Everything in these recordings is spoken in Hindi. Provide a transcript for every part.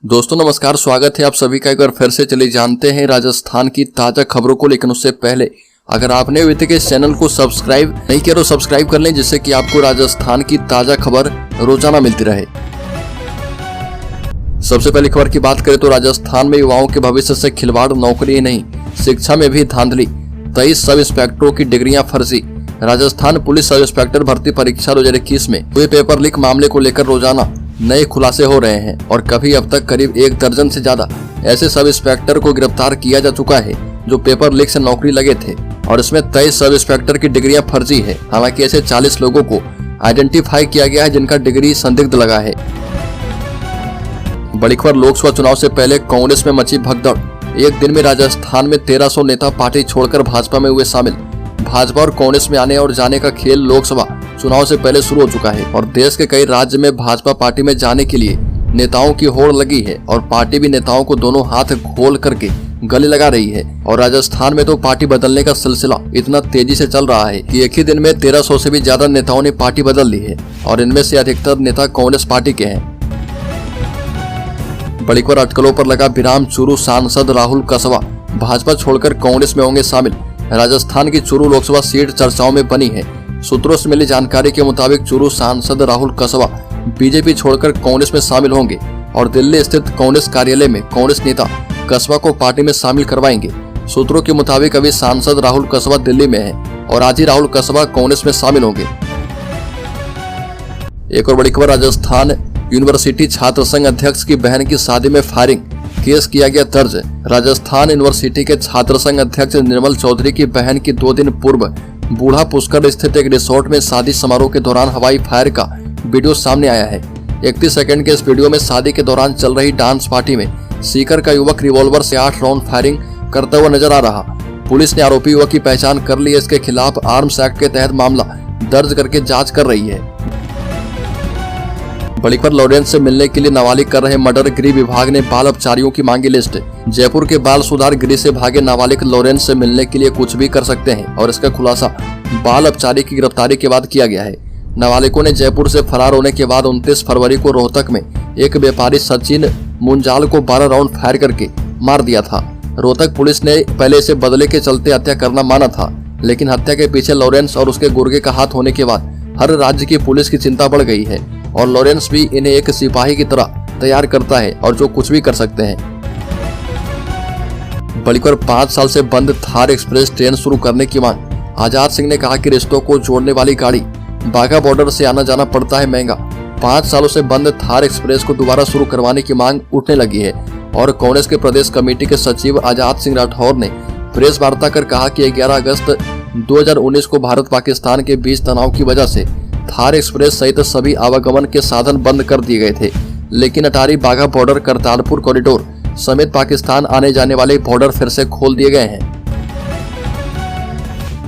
दोस्तों नमस्कार, स्वागत है आप सभी का एक बार फिर से। चलिए जानते हैं राजस्थान की ताजा खबरों को। लेकिन उससे पहले अगर आपने अभी तक इस चैनल को सब्सक्राइब नहीं किया तो सब्सक्राइब कर लें, जिससे कि आपको राजस्थान की ताजा खबर रोजाना मिलती रहे। सबसे पहली खबर की बात करें तो राजस्थान में युवाओं के भविष्य से खिलवाड़, नौकरी ही नहीं शिक्षा में भी धांधली। 23 सब इंस्पेक्टरों की डिग्रियां फर्जी। राजस्थान पुलिस सब इंस्पेक्टर भर्ती परीक्षा 2021 में हुए पेपर लीक मामले को लेकर रोजाना नए खुलासे हो रहे हैं और कभी अब तक करीब 1 दर्जन से ज्यादा ऐसे सब इंस्पेक्टर को गिरफ्तार किया जा चुका है जो पेपर लीक से नौकरी लगे थे, और इसमें 23 सब इंस्पेक्टर की डिग्रियां फर्जी है। हालांकि ऐसे 40 लोगों को आइडेंटिफाई किया गया है जिनका डिग्री संदिग्ध लगा है। बड़ी खबर, लोकसभा चुनाव से पहले कांग्रेस में मची भगदड़। एक दिन में राजस्थान में 1300 नेता पार्टी छोड़कर भाजपा में हुए शामिल। भाजपा और कांग्रेस में आने और जाने का खेल लोकसभा चुनाव से पहले शुरू हो चुका है और देश के कई राज्य में भाजपा पार्टी में जाने के लिए नेताओं की होड़ लगी है और पार्टी भी नेताओं को दोनों हाथ खोल करके गले लगा रही है। और राजस्थान में तो पार्टी बदलने का सिलसिला इतना तेजी से चल रहा है कि एक ही दिन में 1300 से भी ज्यादा नेताओं ने पार्टी बदल ली है और इनमें से अधिकतर नेता कांग्रेस पार्टी के हैं। बड़ी खबर, अटकलों पर लगा विराम। चूरू सांसद राहुल कसवा भाजपा छोड़कर कांग्रेस में होंगे शामिल। राजस्थान की चूरू लोकसभा सीट चर्चाओं में बनी है। सूत्रों से मिली जानकारी के मुताबिक चूरू सांसद राहुल कसवा बीजेपी छोड़कर कांग्रेस में शामिल होंगे और दिल्ली स्थित कांग्रेस कार्यालय में कांग्रेस नेता कसवा को पार्टी में शामिल करवाएंगे। सूत्रों के मुताबिक अभी सांसद राहुल कसवा दिल्ली में है और आज ही राहुल कसवा कांग्रेस में शामिल होंगे। एक और बड़ी खबर, राजस्थान यूनिवर्सिटी छात्र संघ अध्यक्ष की बहन की शादी में फायरिंग, केस किया गया दर्ज। राजस्थान यूनिवर्सिटी के छात्र संघ अध्यक्ष निर्मल चौधरी की बहन की 2 दिन पूर्व बूढ़ा पुष्कर स्थित एक रिसोर्ट में शादी समारोह के दौरान हवाई फायर का वीडियो सामने आया है। 31 सेकंड के इस वीडियो में शादी के दौरान चल रही डांस पार्टी में सीकर का युवक रिवॉल्वर से 8 राउंड फायरिंग करता हुआ नजर आ रहा। पुलिस ने आरोपी युवक की पहचान कर ली है। इसके खिलाफ आर्म्स एक्ट के तहत मामला दर्ज करके जाँच कर रही है। बड़ी खबर, लॉरेंस से मिलने के लिए नाबालिग कर रहे मर्डर, गृह विभाग ने बाल अपचारियों की मांगी लिस्ट। जयपुर के बाल सुधार गृह से भागे नाबालिग लॉरेंस से मिलने के लिए कुछ भी कर सकते हैं और इसका खुलासा बाल अपचारी की गिरफ्तारी के बाद किया गया है। नाबालिगों ने जयपुर से फरार होने के बाद 29 फरवरी को रोहतक में एक व्यापारी सचिन मुंजाल को 12 राउंड फायर करके मार दिया था। रोहतक पुलिस ने पहले इसे बदले के चलते हत्या करना माना था, लेकिन हत्या के पीछे लॉरेंस और उसके गुर्गे का हाथ होने के बाद हर राज्य की पुलिस की चिंता बढ़ गई है और लॉरेंस भी इन्हें एक सिपाही की तरह तैयार करता है और जो कुछ भी कर सकते हैं। बड़ी खबर, 5 साल से बंद थार एक्सप्रेस ट्रेन शुरू करने की मांग। आजाद सिंह ने कहा कि रिश्तों को जोड़ने वाली गाड़ी बाघा बॉर्डर से आना जाना पड़ता है महंगा। 5 सालों से बंद थार एक्सप्रेस को दोबारा शुरू करवाने की मांग उठने लगी है और कांग्रेस के प्रदेश कमेटी के सचिव आजाद सिंह राठौर ने प्रेस वार्ता कर कहा कि 11 अगस्त 2019 को भारत पाकिस्तान के बीच तनाव की वजह से थार एक्सप्रेस सहित सभी आवागमन के साधन बंद कर दिए गए थे, लेकिन अटारी बाघा बॉर्डर, करतारपुर कॉरिडोर समेत पाकिस्तान आने जाने वाले बॉर्डर फिर से खोल दिए गए हैं।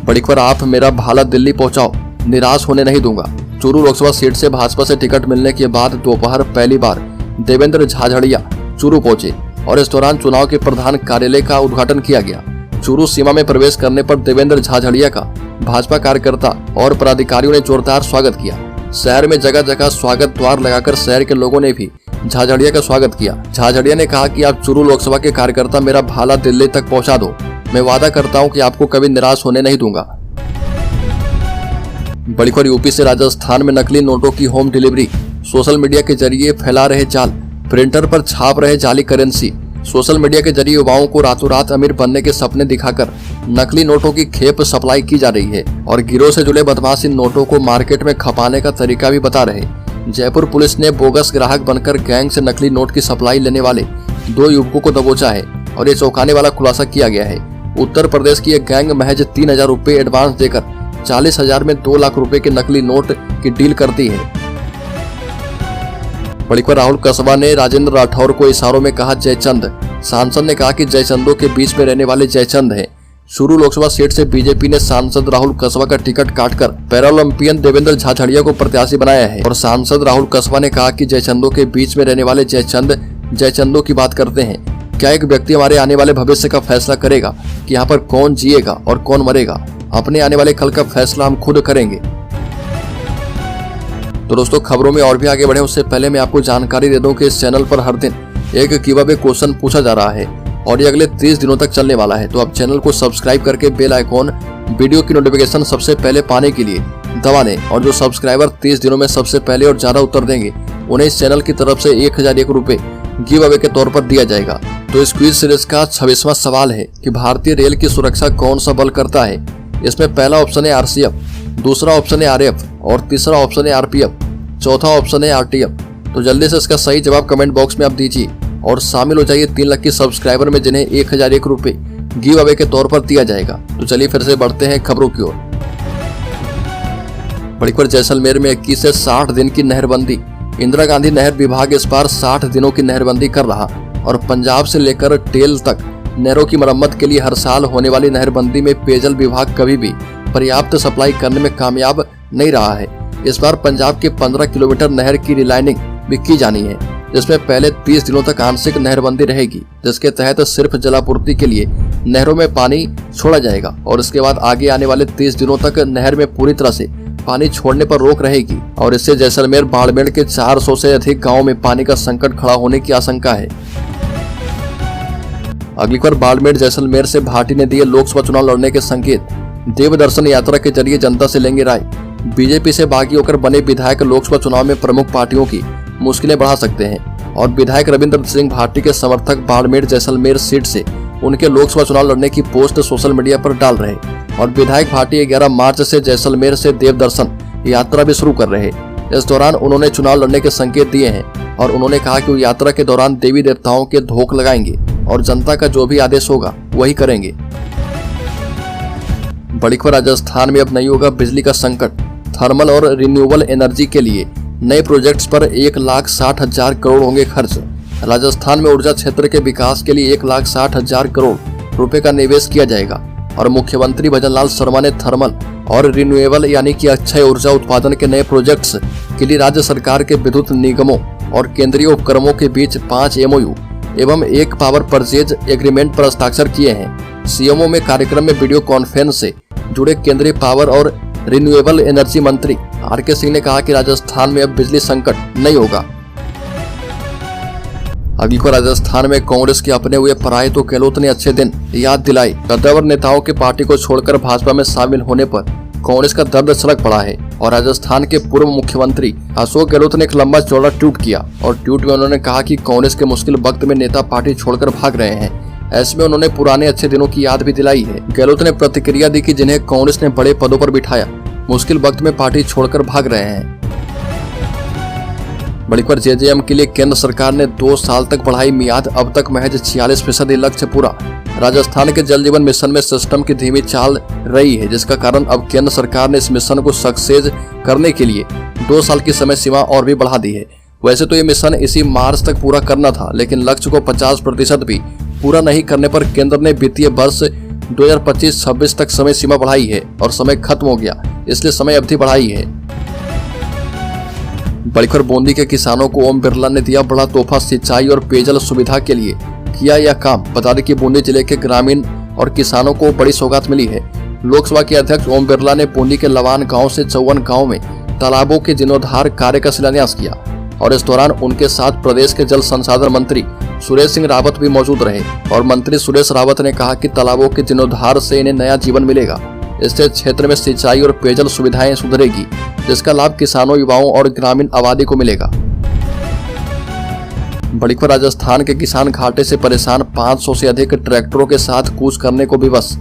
बड़ी खबर, आप मेरा भाला दिल्ली पहुंचाओ, निराश होने नहीं दूंगा। चूरू लोकसभा सीट से भाजपा से टिकट मिलने के बाद दोपहर पहली बार देवेंद्र झाझड़िया चूरू पहुंचे और इस दौरान चुनाव के प्रधान कार्यालय का उद्घाटन किया गया। चूरू सीमा में प्रवेश करने पर देवेंद्र झाझड़िया का भाजपा कार्यकर्ता और पदाधिकारियों ने जोरदार स्वागत किया। शहर में जगह जगह स्वागत द्वार लगाकर शहर के लोगों ने भी झाझड़िया का स्वागत किया। झाझड़िया ने कहा कि आप चूरू लोकसभा के कार्यकर्ता मेरा भाला दिल्ली तक पहुंचा दो, मैं वादा करता हूं कि आपको कभी निराश होने नहीं दूंगा। बड़ी खबर, यूपी से राजस्थान में नकली नोटों की होम डिलीवरी। सोशल मीडिया के जरिए फैला रहे जाल, प्रिंटर पर छाप रहे जाली करेंसी। सोशल मीडिया के जरिए युवाओं को रातों रात अमीर बनने के सपने दिखाकर नकली नोटों की खेप सप्लाई की जा रही है और गिरोह से जुड़े बदमाश इन नोटों को मार्केट में खपाने का तरीका भी बता रहे। जयपुर पुलिस ने बोगस ग्राहक बनकर गैंग से नकली नोट की सप्लाई लेने वाले 2 युवकों को दबोचा है और ये चौंकाने वाला खुलासा किया गया है। उत्तर प्रदेश की एक गैंग महज 3000 रुपए एडवांस देकर 40,000 में 2 लाख रुपए के नकली नोट की डील करती है। बड़ी खबर, राहुल कसवा ने राजेंद्र राठौर को इशारों में कहा जयचंद। सांसद ने कहा कि जयचंदों के बीच में रहने वाले जयचंद हैं। चूरू लोकसभा सीट से बीजेपी ने सांसद राहुल कसवा का टिकट काटकर पैरालंपियन देवेंद्र झाझड़िया को प्रत्याशी बनाया है और सांसद राहुल कसवा ने कहा कि जयचंदों के बीच में रहने वाले जयचंदों की बात करते हैं। क्या एक व्यक्ति हमारे आने वाले भविष्य का फैसला करेगा कि यहाँ पर कौन जिएगा और कौन मरेगा? अपने आने वाले कल का फैसला हम खुद करेंगे। तो दोस्तों, खबरों में और भी आगे बढ़े उससे पहले मैं आपको जानकारी दे दूं कि इस चैनल पर हर दिन एक गिव अवे क्वेश्चन पूछा जा रहा है और ये अगले 30 दिनों तक चलने वाला है। तो आप चैनल को सब्सक्राइब करके बेल आइकॉन वीडियो की नोटिफिकेशन सबसे पहले पाने के लिए दबा दें और जो सब्सक्राइबर 30 दिनों में सबसे पहले और ज्यादा उत्तर देंगे उन्हें इस चैनल की तरफ से 1001 रुपए गिव अवे के तौर पर दिया जाएगा। तो इस क्विज सीरीज का 26वां सवाल है कि भारतीय रेल की सुरक्षा कौन सा बल करता है। इसमें पहला ऑप्शन है आरसीएफ, दूसरा ऑप्शन है आरएफ और तीसरा ऑप्शन है आरपीएफ, चौथा ऑप्शन है आरटीएफ। तो जल्दी से इसका सही जवाब कमेंट बॉक्स में आप दीजिए और शामिल हो जाइए 3 लाख की सब्सक्राइबर में जिन्हें 1001 रुपए गिव अवे के तौर पर दिया जाएगा। तो चलिए फिर से बढ़ते हैं खबरों की ओर। बड़ी जैसलमेर में 21 से 60 दिन की नहरबंदी। इंदिरा गांधी नहर विभाग इस बार 60 दिनों की नहरबंदी कर रहा और पंजाब से लेकर टेल तक नहरों की मरम्मत के लिए हर साल होने वाली नहरबंदी में पेयजल विभाग कभी भी पर्याप्त सप्लाई करने में कामयाब नहीं रहा है। इस बार पंजाब के 15 किलोमीटर नहर की रिलाइनिंग भी की जानी है, जिसमें पहले 30 दिनों तक आंशिक नहरबंदी रहेगी, जिसके तहत सिर्फ जलापूर्ति के लिए नहरों में पानी छोड़ा जाएगा और इसके बाद आगे आने वाले 30 दिनों तक नहर में पूरी तरह से पानी छोड़ने पर रोक रहेगी और इससे जैसलमेर बाड़मेर के 400 से अधिक गांवों में पानी का संकट खड़ा होने की आशंका है। अगली बार बाड़मेर जैसलमेर से भाटी ने दिए लोकसभा चुनाव लड़ने के संकेत। देवदर्शन यात्रा के जरिए जनता से लेंगे राय। बीजेपी से बागी होकर बने विधायक लोकसभा चुनाव में प्रमुख पार्टियों की मुश्किलें बढ़ा सकते हैं और विधायक रविंद्र सिंह भाटी के समर्थक बाड़मेर जैसलमेर सीट से उनके लोकसभा चुनाव लड़ने की पोस्ट सोशल मीडिया पर डाल रहे और विधायक भाटी 11 मार्च से जैसलमेर से देवदर्शन यात्रा भी शुरू कर रहे। इस दौरान उन्होंने चुनाव लड़ने के संकेत दिए हैं और उन्होंने कहा कि वो यात्रा के दौरान देवी देवताओं के धोख लगाएंगे और जनता का जो भी आदेश होगा वही करेंगे। बड़ी खबर, राजस्थान में अब नहीं होगा बिजली का संकट। थर्मल और रिन्यूएबल एनर्जी के लिए नए प्रोजेक्ट्स पर 1,60,000 करोड़ होंगे खर्च। राजस्थान में ऊर्जा क्षेत्र के विकास के लिए 1,60,000 करोड़ रुपए का निवेश किया जाएगा और मुख्यमंत्री भजनलाल शर्मा ने थर्मल और रिन्यूएबल यानी कि अक्षय ऊर्जा उत्पादन के नए प्रोजेक्ट्स के लिए राज्य सरकार के विद्युत निगमों और केंद्रीय उपक्रमों के बीच 5 MOU एवं 1 पावर परचेज एग्रीमेंट पर हस्ताक्षर किए हैं। सीएमओ में कार्यक्रम में वीडियो कॉन्फ्रेंस से जुड़े केंद्रीय पावर और रिन्यूएबल एनर्जी मंत्री आर.के. सिंह ने कहा कि राजस्थान में अब बिजली संकट नहीं होगा। अगली को राजस्थान में कांग्रेस के अपने हुए पराये तो गहलोत ने अच्छे दिन याद दिलाई। कद्दावर नेताओं के पार्टी को छोड़कर भाजपा में शामिल होने पर कांग्रेस का दर्द छलक पड़ा है और राजस्थान के पूर्व मुख्यमंत्री अशोक गहलोत ने एक लंबा चौड़ा ट्वीट किया और ट्वीट में उन्होंने कहा कि कांग्रेस के मुश्किल वक्त में नेता पार्टी छोड़कर भाग रहे हैं। ऐसे में उन्होंने पुराने अच्छे दिनों की याद भी दिलाई है। गहलोत ने प्रतिक्रिया दी कि जिन्हें कांग्रेस ने बड़े पदों पर बिठाया मुश्किल वक्त में पार्टी छोड़कर भाग रहे हैं। बड़ी खबर, JJM के लिए केंद्र सरकार ने 2 साल तक बढ़ाई मियाद, अब तक महज 46% लक्ष्य पूरा। राजस्थान के जल जीवन मिशन में सिस्टम की धीमी चाल रही है, जिसका कारण अब केंद्र सरकार ने इस मिशन को सक्सेस करने के लिए 2 साल की समय सीमा और भी बढ़ा दी है। वैसे तो ये मिशन इसी मार्च तक पूरा करना था, लेकिन लक्ष्य को 50% भी पूरा नहीं करने पर केंद्र ने वित्तीय वर्ष 2025-26 तक समय सीमा बढ़ाई है और समय खत्म हो गया, इसलिए समय अवधि बढ़ाई है। बड़ी खबर, बूंदी के किसानों को ओम बिरला ने दिया बड़ा तोहफा। सिंचाई और पेयजल सुविधा के लिए किया यह काम। बता दें कि बूंदी जिले के ग्रामीण और किसानों को बड़ी सौगात मिली है। लोकसभा के अध्यक्ष ओम बिरला ने बूंदी के लवान गांव से 54 गांव में तालाबों के जीर्णोद्धार कार्य का शिलान्यास किया और इस दौरान उनके साथ प्रदेश के जल संसाधन मंत्री सुरेश सिंह रावत भी मौजूद रहे और मंत्री सुरेश रावत ने कहा कि तालाबों के जीर्णोद्धार से इन्हें नया जीवन मिलेगा। इससे क्षेत्र में सिंचाई और पेयजल सुविधाएं सुधरेगी, जिसका लाभ किसानों, युवाओं और ग्रामीण आबादी को मिलेगा। बड़ी खबर, राजस्थान के किसान घाटे से परेशान, 500 से अधिक ट्रैक्टरों के साथ कूच करने को विवश।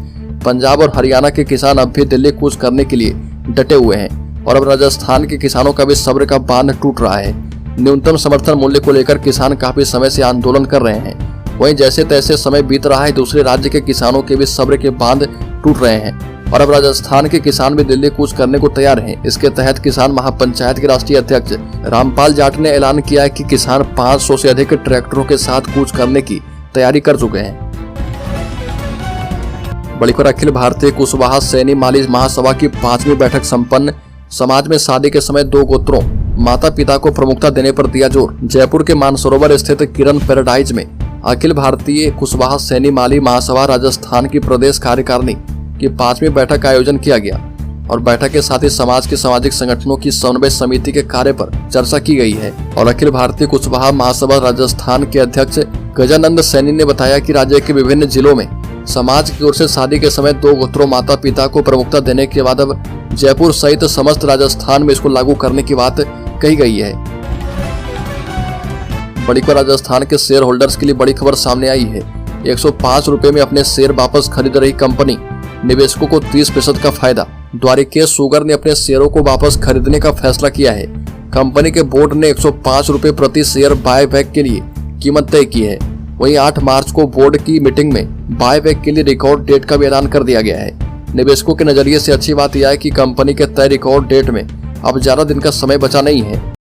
पंजाब और हरियाणा के किसान अब भी दिल्ली कूच करने के लिए डटे हुए हैं और अब राजस्थान के किसानों का भी सब्र का बांध टूट रहा है। न्यूनतम समर्थन मूल्य को लेकर किसान काफी समय से आंदोलन कर रहे हैं। वहीं जैसे तैसे समय बीत रहा है, दूसरे राज्य के किसानों के भी सब्र के बांध टूट रहे हैं और अब राजस्थान के किसान भी दिल्ली कूच करने को तैयार हैं। इसके तहत किसान महापंचायत के राष्ट्रीय अध्यक्ष रामपाल जाट ने ऐलान किया है कि किसान 500 से अधिक ट्रैक्टरों के साथ कूच करने की तैयारी कर चुके हैं। बड़ी खबर, अखिल भारतीय कुशवाहा सैनी माली महासभा की 5वीं बैठक संपन्न। समाज में शादी के समय 2 गोत्रों माता पिता को प्रमुखता देने पर दिया जोर। जयपुर के मानसरोवर स्थित किरण पैराडाइज में अखिल भारतीय कुशवाहा सैनी माली महासभा राजस्थान की प्रदेश कार्यकारिणी की 5वीं बैठक का आयोजन किया गया। और बैठक के साथ ही समाज के सामाजिक संगठनों की समन्वय समिति के कार्य पर चर्चा की गई है। और अखिल भारतीय कुशवाहा महासभा राजस्थान के अध्यक्ष गजानंद सैनी ने बताया कि राज्य के विभिन्न जिलों में समाज की ओर से शादी के समय 2 गोत्रों माता पिता को प्रमुखता देने के बाद अब जयपुर सहित समस्त राजस्थान में इसको लागू करने की बात कही गई है। बड़ी खबर राजस्थान के शेयर होल्डर्स के लिए बड़ी खबर सामने आई है। 105 रुपए में अपने शेयर वापस खरीद रही कंपनी, निवेशकों को 30% का फायदा। द्वारिकेश शुगर ने अपने शेयरों को वापस खरीदने का फैसला किया है। कंपनी के बोर्ड ने 105 रुपए प्रति शेयर बायबैक के लिए कीमत तय की है। वहीं 8 मार्च को बोर्ड की मीटिंग में बायबैक के लिए रिकॉर्ड डेट का भी ऐलान कर दिया गया है। निवेशकों के नजरिए से अच्छी बात यह है कि कंपनी के तय रिकॉर्ड डेट में अब ज्यादा दिन का समय बचा नहीं है।